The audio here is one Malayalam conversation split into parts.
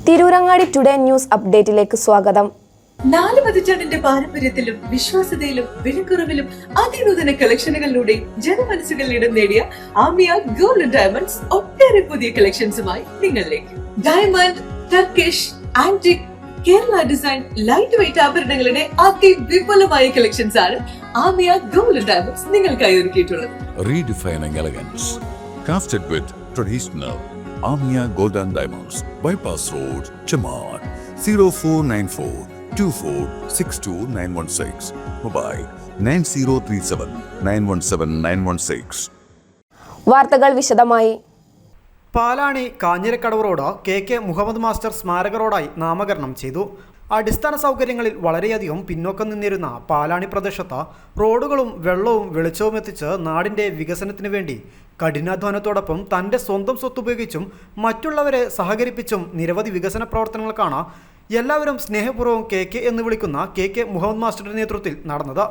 തിരൂരങ്ങാടി ടുഡേ ന്യൂസ് അപ്ഡേറ്റിലേക്ക് സ്വാഗതം. 4 പതിറ്റാണ്ടിന്റെ പാരമ്പര്യത്തിലും വിശ്വാസ്യതയിലും വിലക്കുറവിലും അതിനൂതന കളക്ഷനുകളിലൂടെ ജനമനസ്സുകളിൽ ഇടം നേടിയ ആമിയ ഗോൾഡ് ആൻഡ് ഡയമണ്ട്സ് ഒട്ടേറെ പുതിയ കളക്ഷൻസുമായി നിങ്ങളിലേക്ക്. Diamond, Turkish, antique, Kerala design, light weight ആഭരണങ്ങളുടെ അതിവിപുലമായ കളക്ഷൻസ് ആണ് ആമിയ ഗോൾഡ് ആൻഡ് ഡയമണ്ട്സ് നിങ്ങൾക്കായി ഒരുക്കിയിട്ടുള്ളത്. Redefining elegance, crafted with traditional Amia Gold and Diamonds, Bypass Road, Chaman, 0494 2462 Mobile 9037 917 916. വാർത്തകൾ വിശദമായി. Palani Kanjirakkadavu road KK Muhammad master സ്മാരക റോഡായി നാമകരണം ചെയ്തു. അടിസ്ഥാന സൗകര്യങ്ങളിൽ വളരെയധികം പിന്നോക്കം നിന്നിരുന്ന പാലാണി പ്രദേശത്ത് റോഡുകളും വെള്ളവും വെളിച്ചവും എത്തിച്ച് നാടിൻ്റെ വികസനത്തിന് വേണ്ടി കഠിനാധ്വാനത്തോടൊപ്പം തൻ്റെ സ്വന്തം സ്വത്തുപയോഗിച്ചും മറ്റുള്ളവരെ സഹകരിപ്പിച്ചും നിരവധി വികസന പ്രവർത്തനങ്ങൾക്കാണ് എല്ലാവരും സ്നേഹപൂർവ്വം KK എന്ന് വിളിക്കുന്ന KK മുഹമ്മദ് മാസ്റ്ററുടെ നേതൃത്വത്തിൽ നടന്നത്.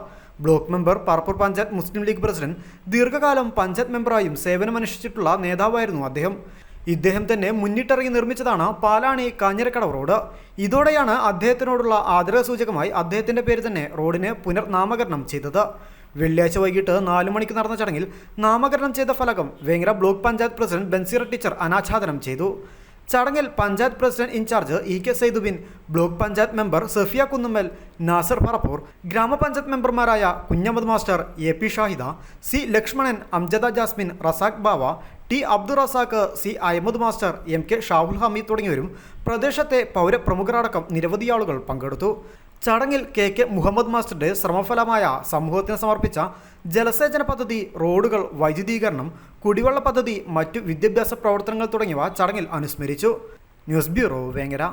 ബ്ലോക്ക് മെമ്പർ, പറപ്പൂർ പഞ്ചായത്ത് മുസ്ലിം ലീഗ് പ്രസിഡന്റ്, ദീർഘകാലം പഞ്ചായത്ത് മെമ്പറായും സേവനമനുഷ്ഠിച്ചിട്ടുള്ള നേതാവായിരുന്നു അദ്ദേഹം. ഇദ്ദേഹം തന്നെ മുന്നിട്ടിറങ്ങി നിർമ്മിച്ചതാണ് പാലാണി കാഞ്ഞിരക്കടവ് റോഡ്. ഇതോടെയാണ് അദ്ദേഹത്തിനോടുള്ള ആദരസൂചകമായി അദ്ദേഹത്തിൻ്റെ പേര് തന്നെ റോഡിന് പുനർനാമകരണം ചെയ്തത്. വെള്ളിയാഴ്ച വൈകിട്ട് 4 മണിക്ക് നടന്ന ചടങ്ങിൽ നാമകരണം ചെയ്ത ഫലകം Vengara block panchayat president Banseera teacher അനാച്ഛാദനം ചെയ്തു. ചടങ്ങിൽ panchayat president incharge EK Saidubin, block panchayat member Safiya Kunnummal, Nasar Parappur, ഗ്രാമപഞ്ചായത്ത് മെമ്പർമാരായ Kunhammad master, AP Shahida, C Lakshmanan, Amjada Jasmin, Razak Bava, T Abdul Razak, C Ahammed master, MK Shahul Hameed തുടങ്ങിയവരും പ്രദേശത്തെ പൗരപ്രമുഖരടക്കം നിരവധി ആളുകൾ പങ്കെടുത്തു. ചടങ്ങിൽ KK മുഹമ്മദ് മാസ്റ്ററുടെ ശ്രമഫലമായ സമൂഹത്തിന് സമർപ്പിച്ച ജലസേചന പദ്ധതി, റോഡുകൾ, വൈദ്യുതീകരണം, കുടിവെള്ള പദ്ധതി, മറ്റു വിദ്യാഭ്യാസ പ്രവർത്തനങ്ങൾ തുടങ്ങിയവ ചടങ്ങിൽ അനുസ്മരിച്ചു. News bureau, Vengara.